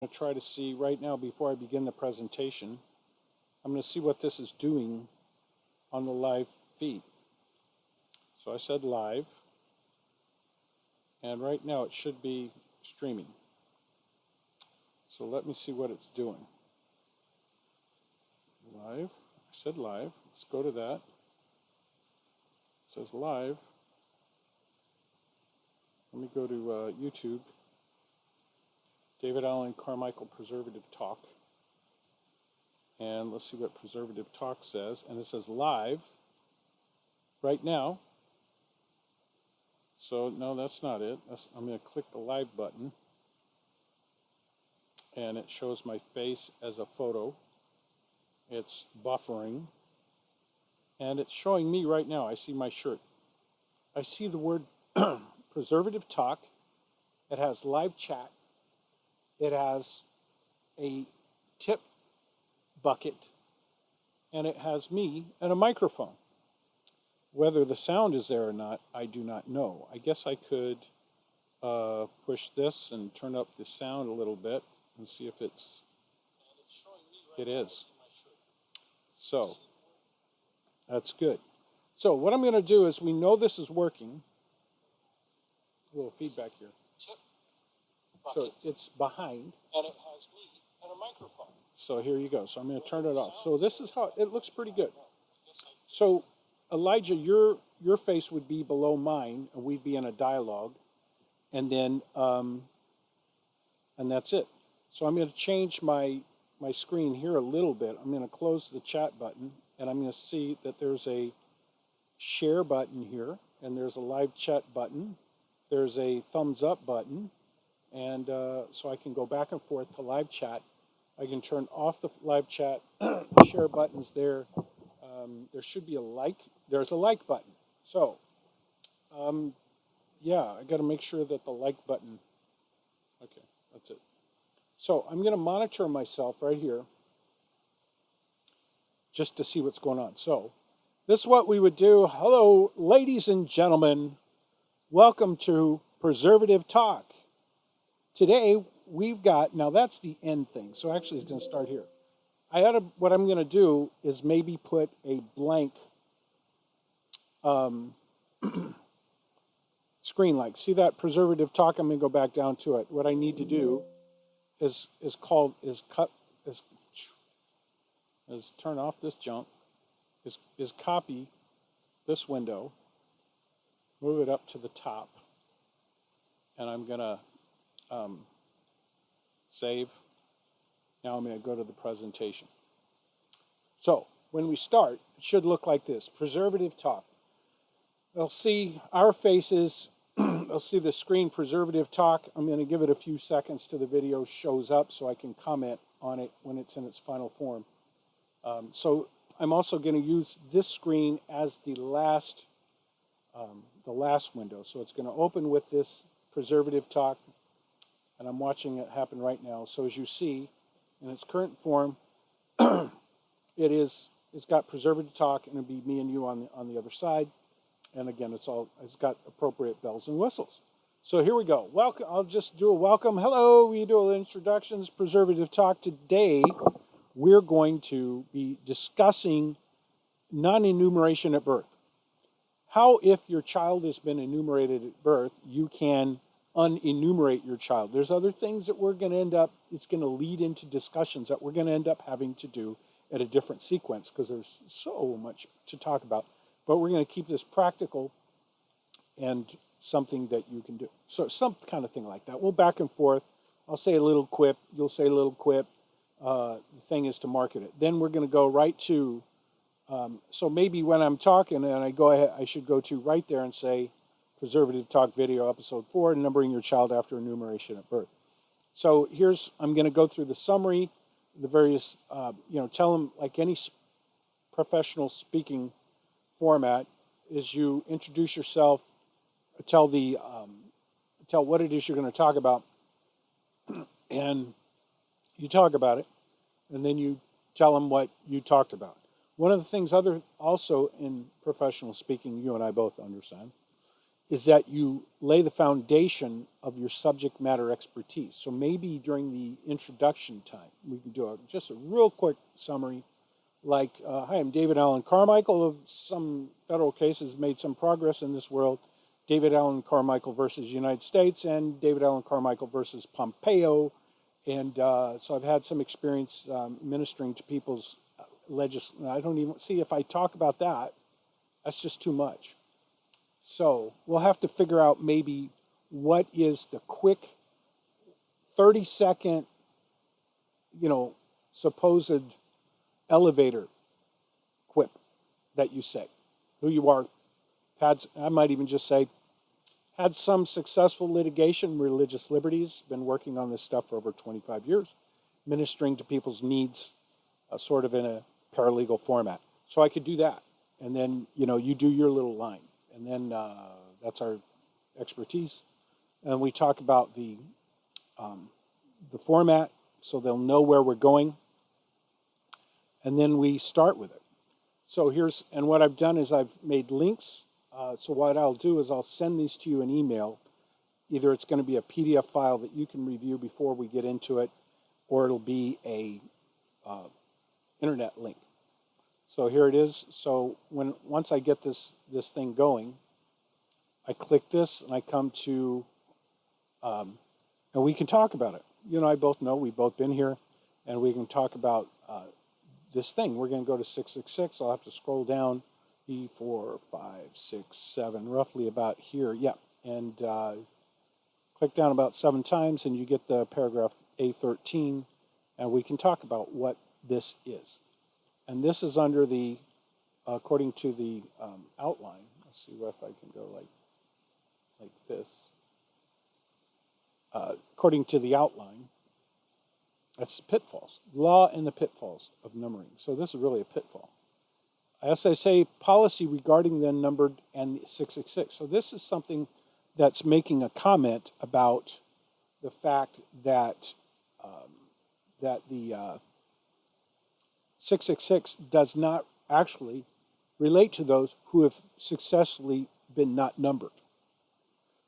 I'm going to try to see right now before I begin the presentation. I'm going to see what this is doing on the live feed. So I said live, and right now it should be streaming. So let me see what it's doing. Live, I said live. Let's go to that. It says live. Let me go to YouTube. David Allen Carmichael Preservative Talk. And let's see what Preservative Talk says. And it says live right now. So no, that's not it. I'm going to click the live button. And it shows my face as a photo. It's buffering. And it's showing me right now. I see my shirt. I see the word Preservative Talk. It has live chat. It has a tip bucket, and it has me and a microphone. Whether the sound is there or not, I do not know. I guess I could push this and turn up the sound a little bit and see if it's... It is. So, that's good. So what I'm going to do is, we know this is working. A little feedback here. So it's behind. And it has me and a microphone. So here you go. So I'm going to turn it off. So this is how it looks pretty good. So Elijah, your face would be below mine, and we'd be in a dialogue. And then, and that's it. So I'm going to change my screen here a little bit. I'm going to close the chat button, and I'm going to see that there's a share button here, and there's a live chat button. There's a thumbs up button. And so I can go back and forth to live chat. I can turn off the live chat, share buttons there. There should be a like. There's a like button. So, yeah, I got to make sure that the like button. Okay, that's it. So I'm going to monitor myself right here just to see what's going on. So this is what we would do. Hello, ladies and gentlemen. Welcome to Preservative Talk. Today, we've got, now that's the end thing, so actually it's going to start here. What I'm going to do is maybe put a blank screen like. See that Preservative Talk? I'm going to go back down to it. What I need to do is turn off this junk, is copy this window, move it up to the top, and I'm going to save. Now I'm going to go to the presentation. So when we start, it should look like this. Preservative Talk. They'll see our faces. They'll see the screen Preservative Talk. I'm going to give it a few seconds till the video shows up so I can comment on it when it's in its final form. So I'm also going to use this screen as the last window. So it's going to open with this Preservative Talk. And I'm watching it happen right now. So as you see, in its current form, it's got Preservative Talk, and it'll be me and you on the other side. And again, it's got appropriate bells and whistles. So here we go. Welcome. I'll just do a welcome. Hello. We do introductions. Preservative Talk. Today, we're going to be discussing non-enumeration at birth. How, if your child has been enumerated at birth, you can unenumerate your child. There's other things that we're going to it's going to lead into discussions that we're going to end up having to do at a different sequence because there's so much to talk about. But we're going to keep this practical and something that you can do. So some kind of thing like that. We'll back and forth. I'll say a little quip. You'll say a little quip. The thing is to market it. Then we're going to go right to, so maybe when I'm talking and I go ahead, I should go to right there and say, Preservative Talk Video, Episode 4, Numbering Your Child After Enumeration at Birth. So I'm going to go through the summary, the various, tell them, like any professional speaking format, is you introduce yourself, tell what it is you're going to talk about, and you talk about it, and then you tell them what you talked about. One of the things also in professional speaking, you and I both understand, is that you lay the foundation of your subject matter expertise. So maybe during the introduction time, we can do just a real quick summary, like, hi, I'm David Allen Carmichael of some federal cases made some progress in this world. David Allen Carmichael versus United States and David Allen Carmichael versus Pompeo. And so I've had some experience ministering to people's I don't even see if I talk about that, that's just too much. So we'll have to figure out maybe what is the quick 30-second, supposed elevator quip that you say. Who you are. I might even just say, had some successful litigation, religious liberties, been working on this stuff for over 25 years, ministering to people's needs, sort of in a paralegal format. So I could do that. And then, you do your little line. And then that's our expertise. And we talk about the format so they'll know where we're going. And then we start with it. So and what I've done is I've made links. So what I'll do is I'll send these to you in email. Either it's going to be a PDF file that you can review before we get into it, or it'll be a internet link. So here it is. So once I get this thing going, I click this and I come to, and we can talk about it. You and I both know, we've both been here, and we can talk about this thing. We're going to go to 666. I'll have to scroll down. 4, 5, 6, 7, roughly about here. Yeah, and click down about 7 times, and you get the paragraph A13, and we can talk about what this is. And this is under the, according to the outline. Let's see if I can go like this. According to the outline, that's the pitfalls. Law and the pitfalls of numbering. So this is really a pitfall. SSA policy regarding the unnumbered and 666. So this is something that's making a comment about the fact that the 666 does not actually relate to those who have successfully been not numbered.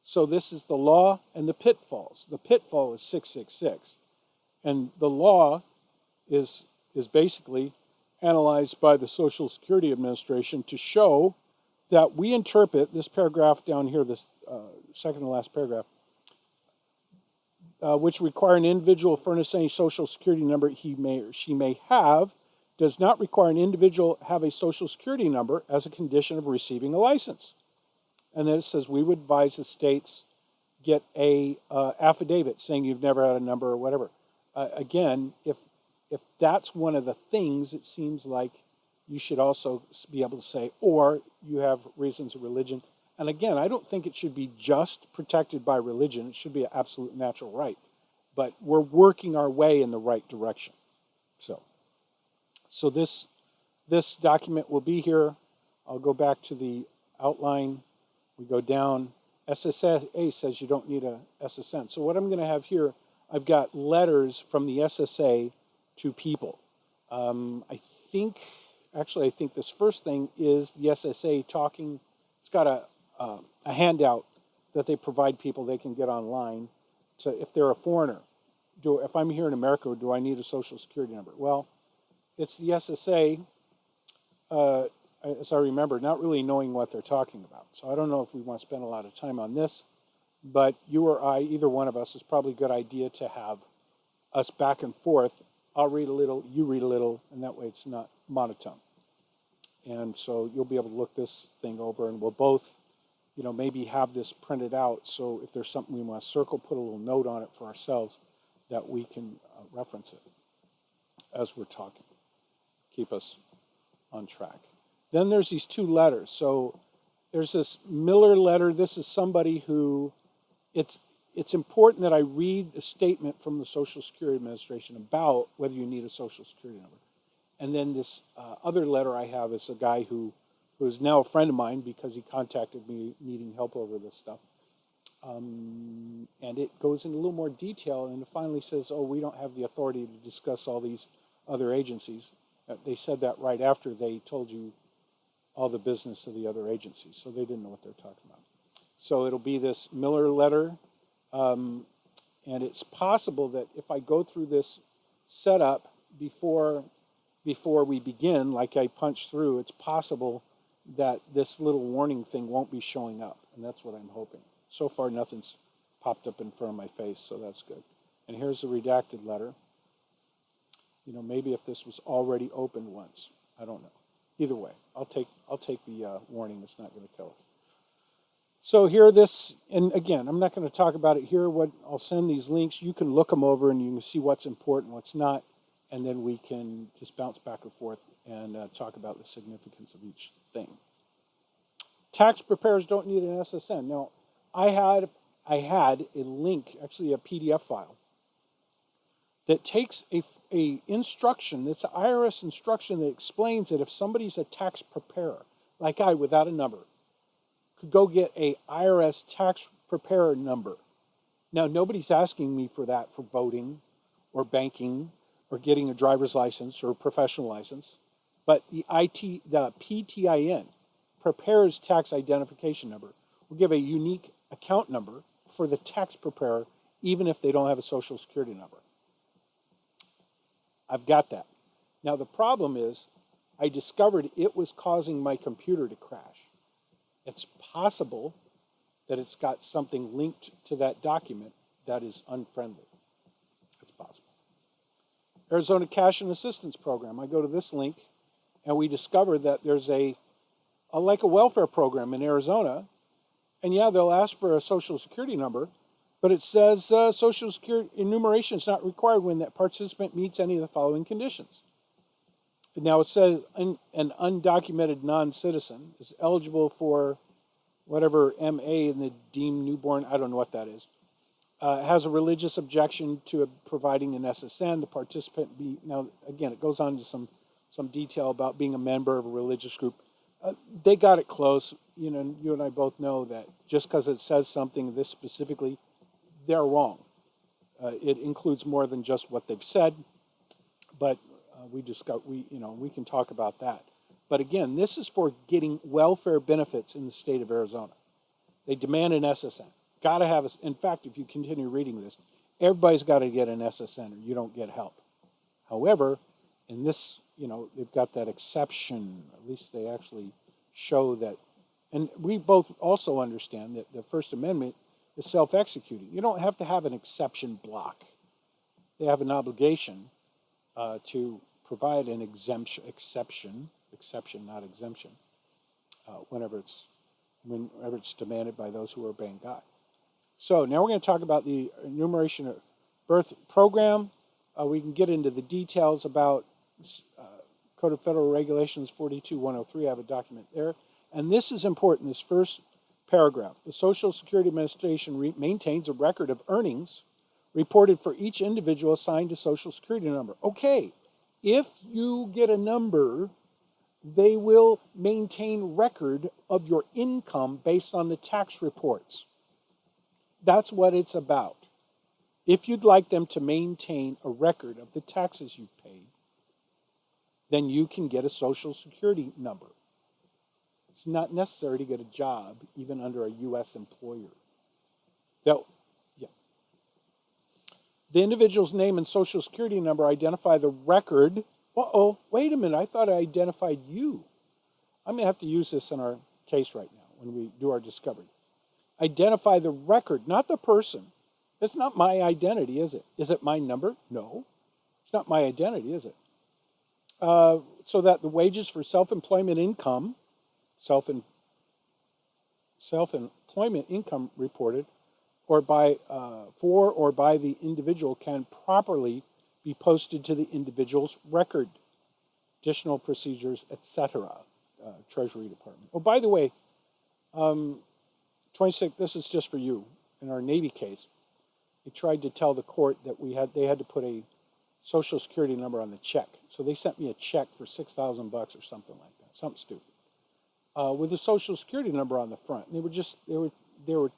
So this is the law and the pitfalls. The pitfall is 666, and the law is basically analyzed by the Social Security Administration to show that we interpret this paragraph down here, this second to last paragraph, which require an individual furnish any Social Security number he may or she may have, does not require an individual have a Social Security number as a condition of receiving a license. And then it says we would advise the states get a affidavit saying you've never had a number or whatever. Again, if that's one of the things, it seems like you should also be able to say, or you have reasons of religion. And again, I don't think it should be just protected by religion. It should be an absolute natural right. But we're working our way in the right direction. So this document will be here. I'll go back to the outline. We go down. SSA says you don't need a SSN. So what I'm going to have here, I've got letters from the SSA to people. I think this first thing is the SSA talking. It's got a handout that they provide people they can get online. So if they're a foreigner, if I'm here in America, do I need a Social Security number? Well, it's the SSA, as I remember, not really knowing what they're talking about. So I don't know if we want to spend a lot of time on this, but you or I, either one of us, is probably a good idea to have us back and forth. I'll read a little, you read a little, and that way it's not monotone. And so you'll be able to look this thing over, and we'll both, maybe have this printed out. So if there's something we want to circle, put a little note on it for ourselves that we can reference it as we're talking. Keep us on track. Then there's these 2 letters. So there's this Miller letter. This is somebody who, it's important that I read the statement from the Social Security Administration about whether you need a Social Security number. And then this other letter I have is a guy who is now a friend of mine because he contacted me needing help over this stuff. And it goes into a little more detail, and it finally says, we don't have the authority to discuss all these other agencies. They said that right after they told you all the business of the other agencies, so they didn't know what they're talking about. So it'll be this Miller letter. And it's possible that if I go through this setup before we begin, like I punch through, it's possible that this little warning thing won't be showing up. And that's what I'm hoping. So far, nothing's popped up in front of my face, so that's good. And here's the redacted letter. You know, maybe if this was already opened once. I don't know. Either way, I'll take the warning. It's not going to kill us. So here this, and again, I'm not going to talk about it here. I'll send these links. You can look them over and you can see what's important, what's not, and then we can just bounce back and forth and talk about the significance of each thing. Tax preparers don't need an SSN. Now, I had a link, actually a PDF file, that takes a instruction, it's an IRS instruction that explains that if somebody's a tax preparer, like I, without a number, could go get a IRS tax preparer number. Now, nobody's asking me for that for voting or banking or getting a driver's license or a professional license, but the PTIN, Preparer's Tax Identification Number, will give a unique account number for the tax preparer, even if they don't have a Social Security number. I've got that. Now, the problem is I discovered it was causing my computer to crash. It's possible that it's got something linked to that document that is unfriendly. It's possible. Arizona Cash and Assistance Program. I go to this link, and we discover that there's like a welfare program in Arizona, and yeah, they'll ask for a Social Security number, but it says Social Security enumeration is not required when that participant meets any of the following conditions. Now it says an undocumented non-citizen is eligible for whatever MA in the deemed newborn, I don't know what that is, has a religious objection to providing an SSN. The participant now again, it goes on to some detail about being a member of a religious group. They got it close. You know, you and I both know that just because it says something this specifically, they're wrong. It includes more than just what they've said, but we can talk about that. But again, this is for getting welfare benefits in the state of Arizona. They demand an SSN. Got to have in fact, if you continue reading this, everybody's got to get an SSN or you don't get help. However, in this, they've got that exception. At least they actually show that. And we both also understand that the First Amendment is self-executing. You don't have to have an exception block. They have an obligation to provide an exception, not exemption, whenever it's demanded by those who are obeying God. So now we're going to talk about the enumeration of birth program. We can get into the details about Code of Federal Regulations 42103. I have a document there. And this is important, this first paragraph. The Social Security Administration maintains a record of earnings reported for each individual assigned a Social Security number. Okay, if you get a number, they will maintain record of your income based on the tax reports. That's what it's about. If you'd like them to maintain a record of the taxes you've paid, then you can get a Social Security number. It's not necessary to get a job, even under a U.S. employer. The individual's name and Social Security number identify the record. Wait a minute, I thought I identified you. I'm going to have to use this in our case right now when we do our discovery. Identify the record, not the person. It's not my identity, is it? Is it my number? No. It's not my identity, is it? So that the wages for self-employment income reported or by the individual can properly be posted to the individual's record. Additional procedures, etc. Treasury Department. Oh, by the way, 26. This is just for you. In our Navy case, they tried to tell the court that they had to put a Social Security number on the check. So they sent me a check for $6,000 or something like that, something stupid, with a Social Security number on the front. And they were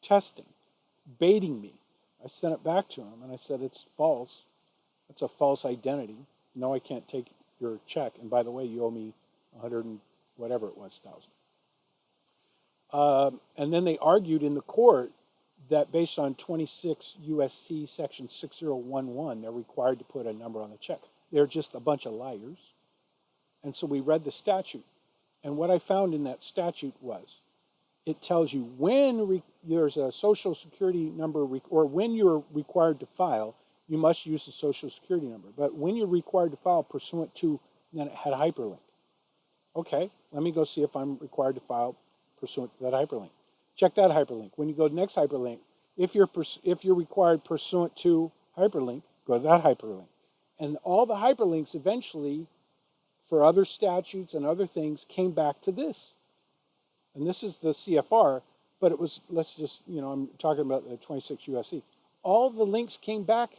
testing, baiting me. I sent it back to them and I said, it's false. It's a false identity. No, I can't take your check. And by the way, you owe me 100 and whatever it was, thousand. And then they argued in the court that based on 26 USC section 6011, they're required to put a number on the check. They're just a bunch of liars. And so we read the statute. And what I found in that statute was it tells you when there's a social security number or when you're required to file, you must use the social security number. But when you're required to file pursuant to, then it had a hyperlink. Okay, let me go see if I'm required to file pursuant to that hyperlink. Check that hyperlink. When you go to the next hyperlink, if you're required pursuant to hyperlink, go to that hyperlink. And all the hyperlinks eventually, for other statutes and other things, came back to this. And this is the CFR, but it was, let's just, I'm talking about the 26 USC. All the links came back.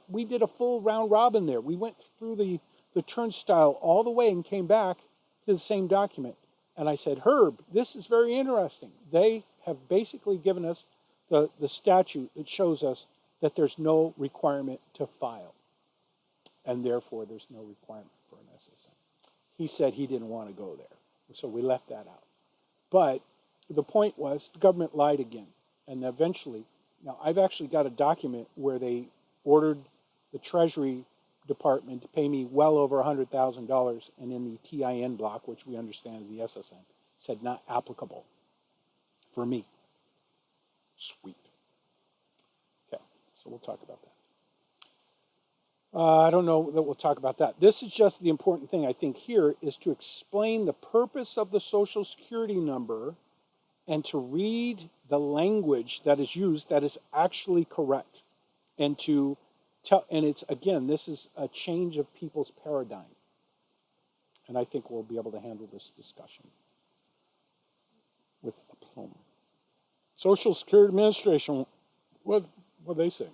We did a full round robin there. We went through the turnstile all the way and came back to the same document. And I said, Herb, this is very interesting. They have basically given us the statute that shows us that there's no requirement to file. And therefore, there's no requirement for an SSN. He said he didn't want to go there. So we left that out. But the point was, the government lied again. And eventually, now I've actually got a document where they ordered the Treasury Department to pay me well over $100,000, and in the TIN block, which we understand is the SSN, said not applicable for me. Sweet. Okay, so we'll talk about that. I don't know that we'll talk about that. This is just the important thing, I think, here is to explain the purpose of the Social Security number and to read the language that is used that is actually correct. And to tell, and it's, again, this is a change of people's paradigm. And I think we'll be able to handle this discussion with aplomb. Social Security Administration, what do they say?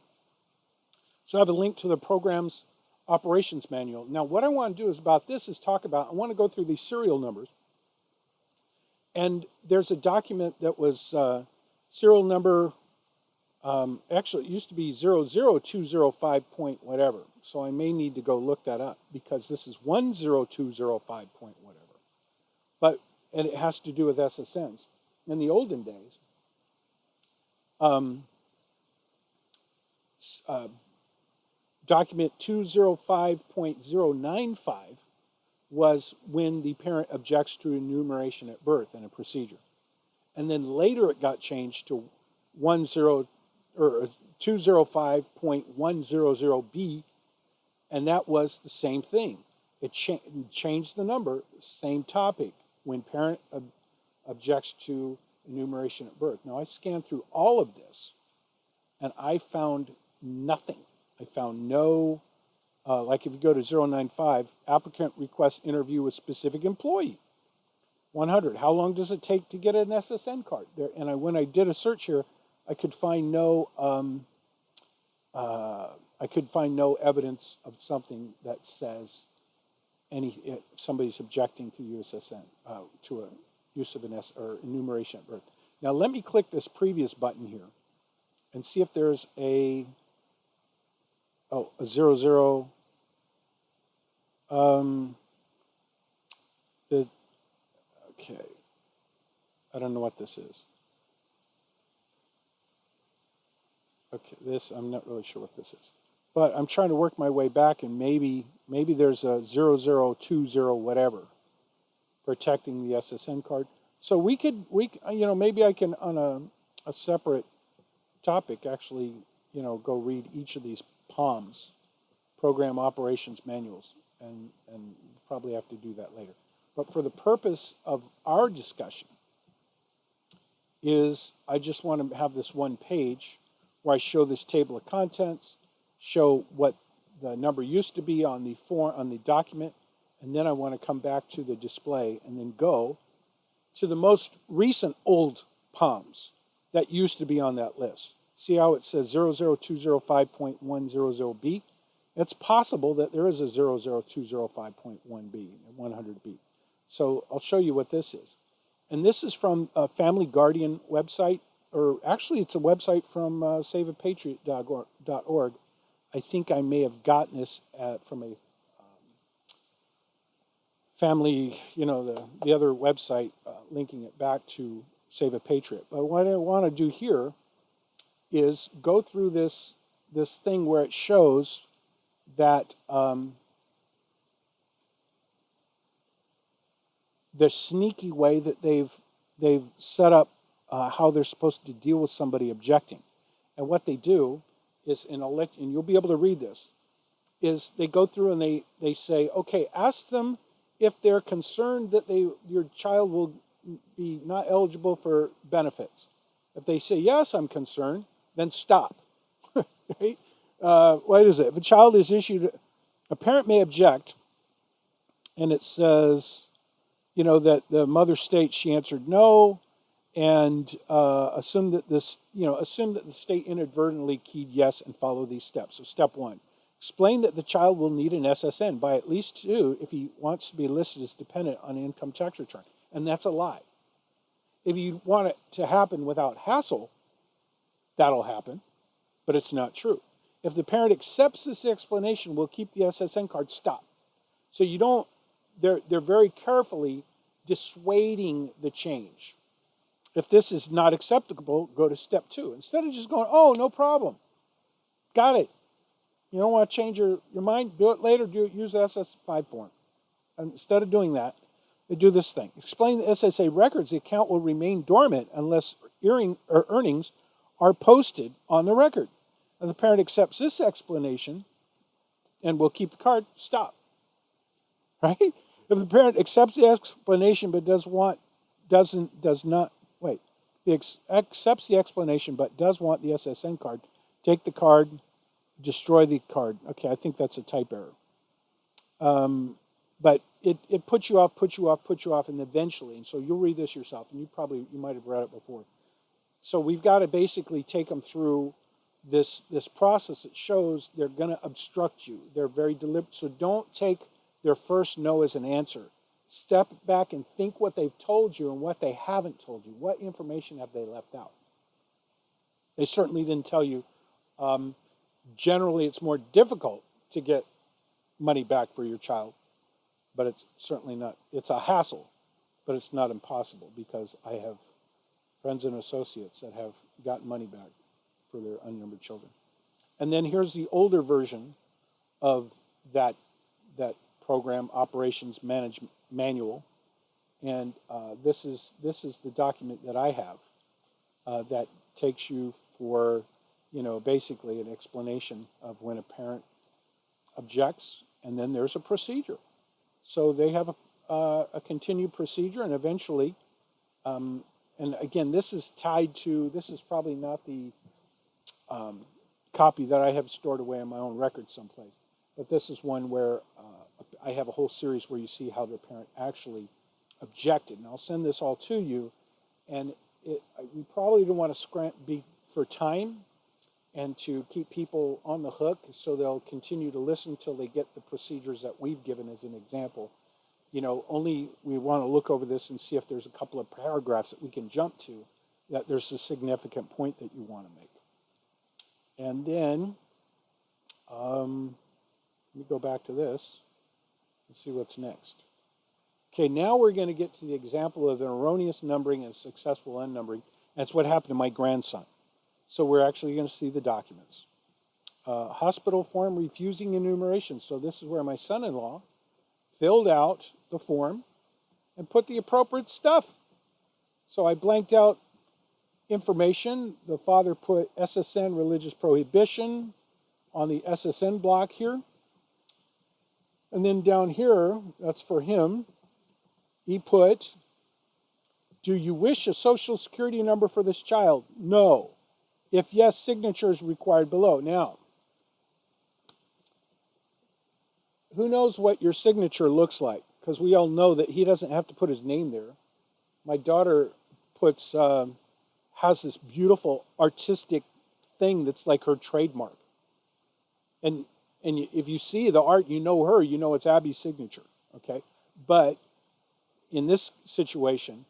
So I have a link to the program's operations manual. Now, what I want to do is talk about, I want to go through these serial numbers. And there's a document that was serial number, actually it used to be 00205 point whatever. So I may need to go look that up because this is 10205 point whatever. And it has to do with SSNs. In the olden days, document 205.095 was when the parent objects to enumeration at birth in a procedure. And then later it got changed to 205.100B, and that was the same thing. It changed the number, same topic, when parent objects to enumeration at birth. Now, I scanned through all of this, and I found nothing. I found no, like if you go to 095, applicant requests interview with specific employee. 100, how long does it take to get an SSN card? There, and when I did a search here, I could find no evidence of something that says somebody's objecting to USSN, to a use of an enumeration at birth. Now let me click this previous button here and see if there's a 00. Okay. I don't know what this is. Okay, I'm not really sure what this is. But I'm trying to work my way back, and maybe there's a 0020 whatever protecting the SSN card. So maybe I can, on a separate topic, actually, go read each of these POMs, Program Operations Manuals, and probably have to do that later. But for the purpose of our discussion I just want to have this one page where I show this table of contents, show what the number used to be on the document, and then I want to come back to the display and then go to the most recent old POMs that used to be on that list. See how it says 00205.100B? It's possible that there is a 00205.1B, 100B. So I'll show you what this is. And this is from a Family Guardian website, or actually it's a website from saveapatriot.org. I think I may have gotten this from a family, the other website, linking it back to Save a Patriot. But what I want to do here is go through this thing where it shows that the sneaky way that they've set up how they're supposed to deal with somebody objecting. And what they do is, and you'll be able to read this, is they go through and they say, okay, ask them if they're concerned that your child will be not eligible for benefits. If they say, yes, I'm concerned, then stop. Right? What is it? If a child is issued, a parent may object, and it says, that the mother states she answered no, and assume that the state inadvertently keyed yes and follow these steps. So step 1, explain that the child will need an SSN by at least 2 if he wants to be listed as dependent on an income tax return. And that's a lie. If you want it to happen without hassle, that'll happen, but it's not true. If the parent accepts this explanation, we'll keep the SSN card. Stop. So you don't, they're very carefully dissuading the change. If this is not acceptable, go to step 2. Instead of just going, oh, no problem. Got it. You don't want to change your mind? Do it later. Use the SS5 form. And instead of doing that, they do this thing. Explain the SSA records. The account will remain dormant unless earnings are posted on the record. And the parent accepts this explanation and will keep the card. Stop. Right? If the parent accepts the explanation but accepts the explanation but does want the SSN card, take the card, destroy the card. Okay, I think that's a type error. But it puts you off, and eventually, and so you'll read this yourself, and you might have read it before. So we've got to basically take them through this process that shows they're going to obstruct you. They're very deliberate. So don't take their first no as an answer. Step back and think what they've told you and what they haven't told you. What information have they left out? They certainly didn't tell you. Generally, it's more difficult to get money back for your child, but it's certainly not. It's a hassle, but it's not impossible, because I have friends and associates that have gotten money back for their unnumbered children. And then here's the older version of that program, operations management manual, and this is the document that I have that takes you for basically an explanation of when a parent objects, and then there's a procedure. So they have a continued procedure, and eventually, and again, this is tied to, this is probably not the copy that I have stored away on my own record someplace, but this is one where I have a whole series where you see how the parent actually objected. And I'll send this all to you, and we probably don't want to be for time and to keep people on the hook so they'll continue to listen until they get the procedures that we've given as an example. Only we want to look over this and see if there's a couple of paragraphs that we can jump to, that there's a significant point that you want to make. And then, let me go back to this and see what's next. Okay, now we're going to get to the example of an erroneous numbering and successful unnumbering. That's what happened to my grandson. So we're actually going to see the documents. Hospital form refusing enumeration. So this is where my son-in-law filled out the form and put the appropriate stuff. So I blanked out information. The father put SSN, religious prohibition, on the SSN block here. And then down here, that's for him, he put, do you wish a social security number for this child? No. If yes, signature is required below. Now, who knows what your signature looks like? Because we all know that he doesn't have to put his name there. My daughter has this beautiful artistic thing that's like her trademark. And if you see the art, you know her, you know it's Abby's signature, okay? But in this situation,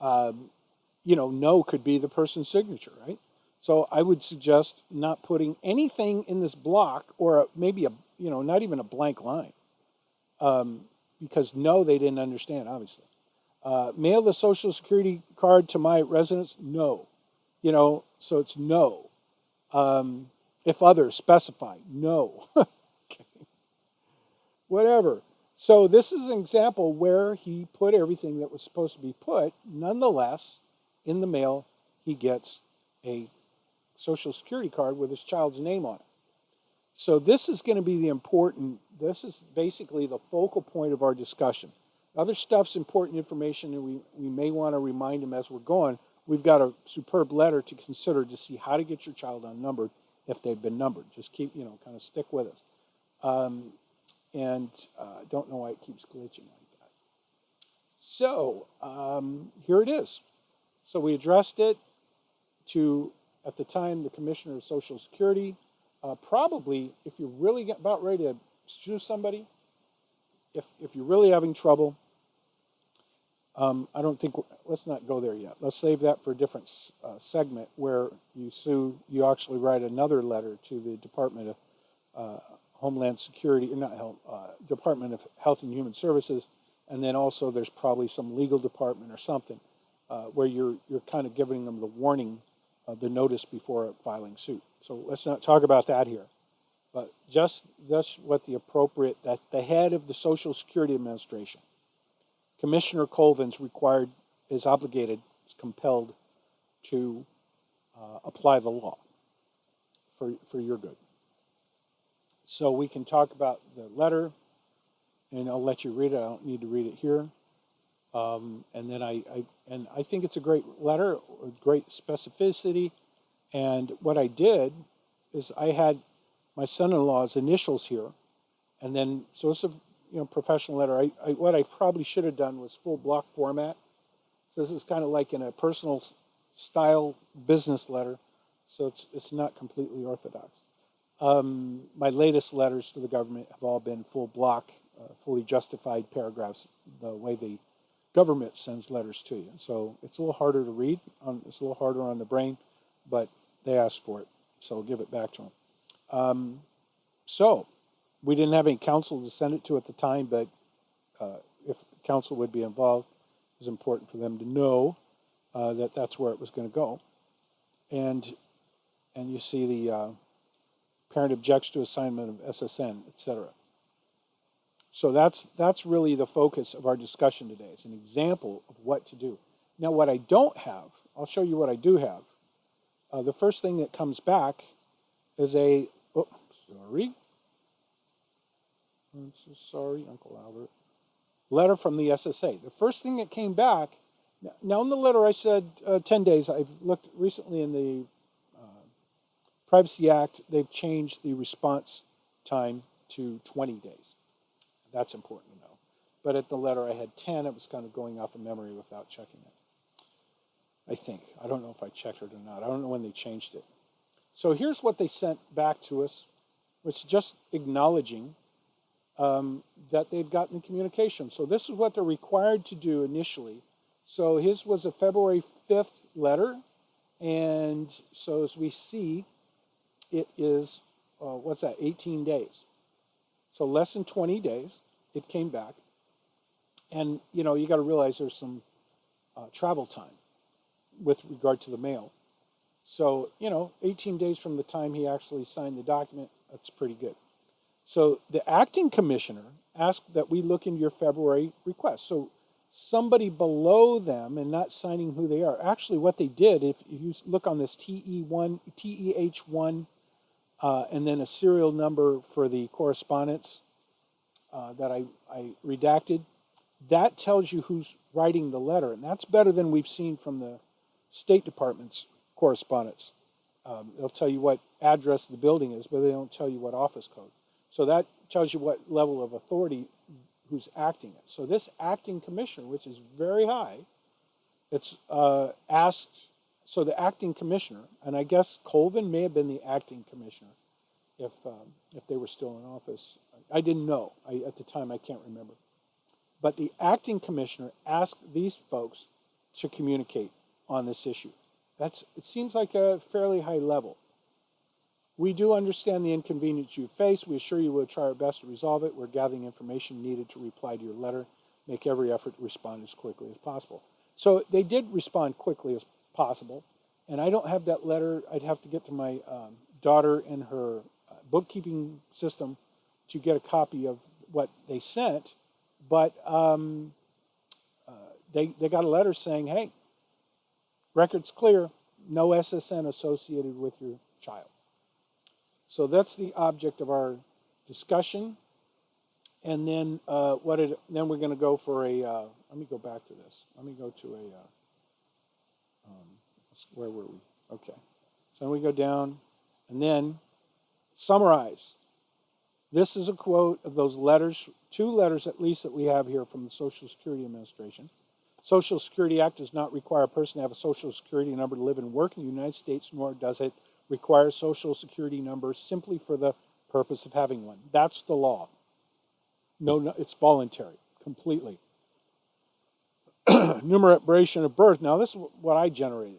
no could be the person's signature, right? So I would suggest not putting anything in this block, or maybe not even a blank line, because no, they didn't understand, obviously. Mail the Social Security card to my residence? No. So it's no. If others specify, no. Whatever. So this is an example where he put everything that was supposed to be put. Nonetheless, in the mail, he gets a Social Security card with his child's name on it. So this is going to be this is basically the focal point of our discussion. Other stuff's important information, and we may want to remind him as we're going. We've got a superb letter to consider to see how to get your child unnumbered if they've been numbered. Just keep, kind of stick with us. I don't know why it keeps glitching like that. So here it is. So we addressed it to, at the time, the Commissioner of Social Security. Probably, if you're really about ready to sue somebody, if you're really having trouble, I don't think, let's not go there yet. Let's save that for a different segment where you actually write another letter to the Department of Homeland Security, Department of Health and Human Services, and then also there's probably some legal department or something where you're kind of giving them the warning, the notice before filing suit. So let's not talk about that here. But just that's what that the head of the Social Security Administration, Commissioner Colvin's is compelled to apply the law for your good. So we can talk about the letter, and I'll let you read it. I don't need to read it here. And then I think it's a great letter, a great specificity. And what I did is I had my son-in-law's initials here, and then so it's a professional letter. What I probably should have done was full block format. So this is kind of like in a personal style business letter, so it's not completely orthodox. My latest letters to the government have all been full block, fully justified paragraphs, the way the government sends letters to you. So it's a little harder to read. It's a little harder on the brain, but they asked for it, so I'll give it back to them. So we didn't have any counsel to send it to at the time, but if counsel would be involved, it was important for them to know that that's where it was going to go. And you see the parent objects to assignment of SSN, etc. So that's really the focus of our discussion today. It's an example of what to do. Now, what I don't have, I'll show you what I do have. The first thing that comes back is sorry, Uncle Albert. Letter from the SSA. The first thing that came back, now in the letter I said 10 days. I've looked recently in the Privacy Act, they've changed the response time to 20 days. That's important to know. But at the letter I had 10, it was kind of going off of memory without checking it. I think. I don't know if I checked it or not. I don't know when they changed it. So here's what they sent back to us, which is just acknowledging that they'd gotten the communication. So this is what they're required to do initially. So his was a February 5th letter. And so as we see, it is, 18 days. So less than 20 days, it came back. And, you got to realize there's some travel time with regard to the mail. So, 18 days from the time he actually signed the document, that's pretty good. So the acting commissioner asked that we look into your February request. So somebody below them and not signing who they are. Actually, what they did, if you look on this TEH1, and then a serial number for the correspondence that I redacted, that tells you who's writing the letter. And that's better than we've seen from the State Department's correspondence. They'll tell you what address the building is, but they don't tell you what office code. So that tells you what level of authority who's acting it. So this acting commissioner, which is very high, it's asked, so the acting commissioner, and I guess Colvin may have been the acting commissioner if they were still in office. I didn't know. At the time, I can't remember. But the acting commissioner asked these folks to communicate on this issue. It seems like a fairly high level. We do understand the inconvenience you face. We assure you we'll try our best to resolve it. We're gathering information needed to reply to your letter. make every effort to respond as quickly as possible. So they did respond quickly as possible, and I don't have that letter. I'd have to get to my daughter in her bookkeeping system to get a copy of what they sent, but they got a letter saying, hey, record's clear, no SSN associated with your child. So that's the object of our discussion. And then then we're going to go for a, let me go back to this. Let me go to a, where were we? Okay. So we go down and then summarize. This is a quote of those letters, 2 letters at least that we have here from the Social Security Administration. Social Security Act does not require a person to have a Social Security number to live and work in the United States, nor does it require a Social Security number simply for the purpose of having one. That's the law. No, it's voluntary, completely. Enumeration of birth. Now, this is what I generated.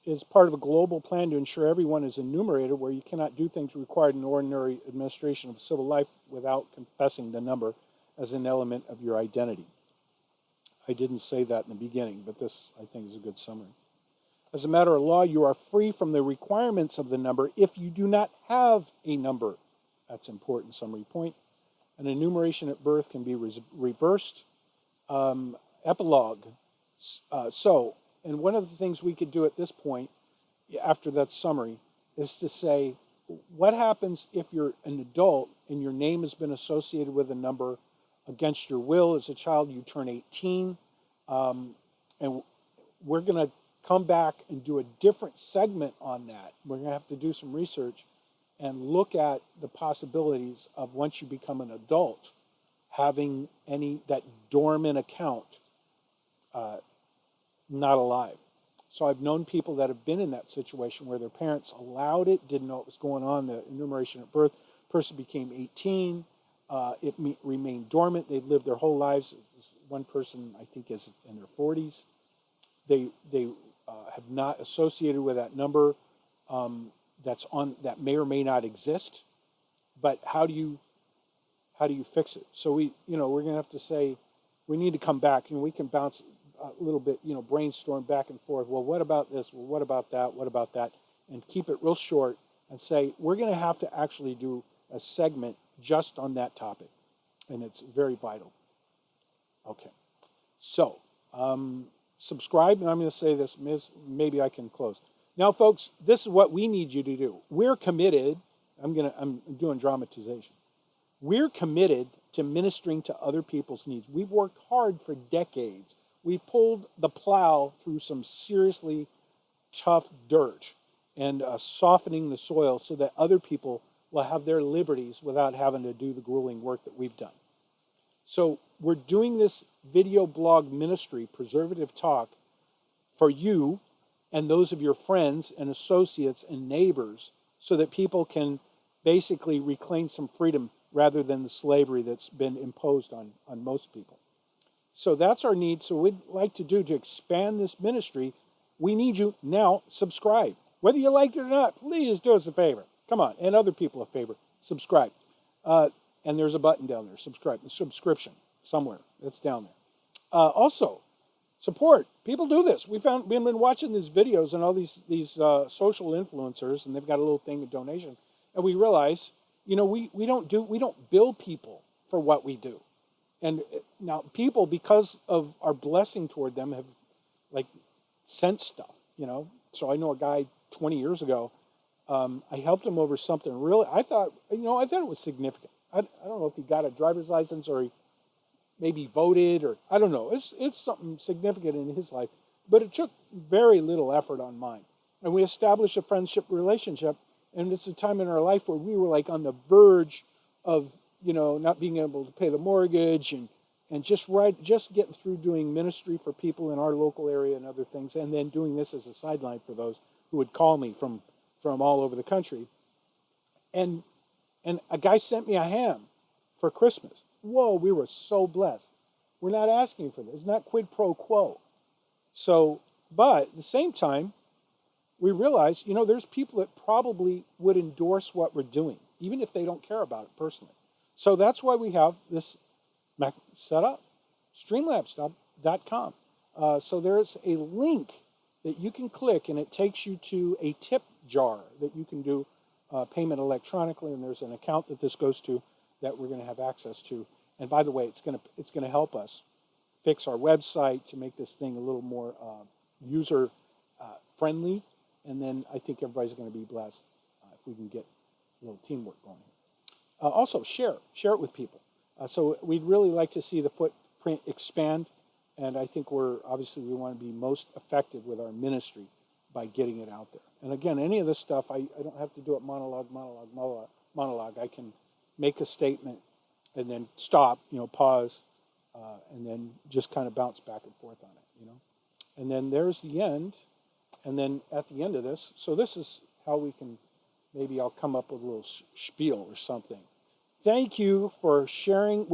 Is part of a global plan to ensure everyone is enumerated, where you cannot do things required in ordinary administration of civil life without confessing the number as an element of your identity. I didn't say that in the beginning, but this, I think, is a good summary. As a matter of law, you are free from the requirements of the number if you do not have a number. That's an important summary point. An enumeration at birth can be reversed. Epilogue. And one of the things we could do at this point, after that summary, is to say, what happens if you're an adult and your name has been associated with a number against your will as a child, you turn 18, and we're going to come back and do a different segment on that. We're going to have to do some research and look at the possibilities of once you become an adult, having that dormant account not alive. So I've known people that have been in that situation where their parents allowed it, didn't know what was going on, the enumeration at birth, person became 18, it remained dormant, they'd lived their whole lives. One person, I think, is in their 40s. They have not associated with that number that may or may not exist, but how do you fix it? So we're going to have to say, we need to come back, and we can bounce a little bit, brainstorm back and forth. Well, what about this? Well, what about that? What about that? And keep it real short and say, we're going to have to actually do a segment just on that topic. And it's very vital. Okay. So, subscribe, and I'm going to say this, maybe I can close. Now, folks, this is what we need you to do. We're committed, I'm doing dramatization. We're committed to ministering to other people's needs. We've worked hard for decades. We pulled the plow through some seriously tough dirt and softening the soil so that other people will have their liberties without having to do the grueling work that we've done. So we're doing this video blog ministry, Preservative Talk, for you and those of your friends and associates and neighbors so that people can basically reclaim some freedom rather than the slavery that's been imposed on most people. So that's our need. So we'd like to expand this ministry. We need you now, subscribe. Whether you like it or not, please do us a favor. Come on, and other people a favor. Subscribe. And there's a button down there, subscribe, subscription somewhere. It's down there. Also, support. People do this. We've been watching these videos and all these social influencers, and they've got a little thing of donation. And we realize, we don't bill people for what we do. And now people, because of our blessing toward them, have sent stuff, So I know a guy 20 years ago, I helped him over something really, I thought it was significant. I don't know if he got a driver's license or he maybe voted or, I don't know. It's something significant in his life, but it took very little effort on mine. And we established a friendship relationship, and it's a time in our life where we were on the verge of not being able to pay the mortgage and just getting through doing ministry for people in our local area and other things, and then doing this as a sideline for those who would call me from all over the country. And a guy sent me a ham for Christmas. Whoa, we were so blessed. We're not asking for this. It's not quid pro quo. So, but at the same time, we realize, there's people that probably would endorse what we're doing, even if they don't care about it personally. So that's why we have this set up. streamlabs.com. So there's a link that you can click, and it takes you to a tip jar that you can do payment electronically, and there's an account that this goes to that we're going to have access to. And by the way, it's going to help us fix our website to make this thing a little more user friendly, and then I think everybody's going to be blessed if we can get a little teamwork going. Also, share it with people. So we'd really like to see the footprint expand, and I think we want to be most effective with our ministry by getting it out there. And again, any of this stuff, I don't have to do it monologue. I can make a statement and then stop, pause, and then just kind of bounce back and forth on it, And then there's the end. And then at the end of this, so this is how we can, maybe I'll come up with a little spiel or something. Thank you for sharing with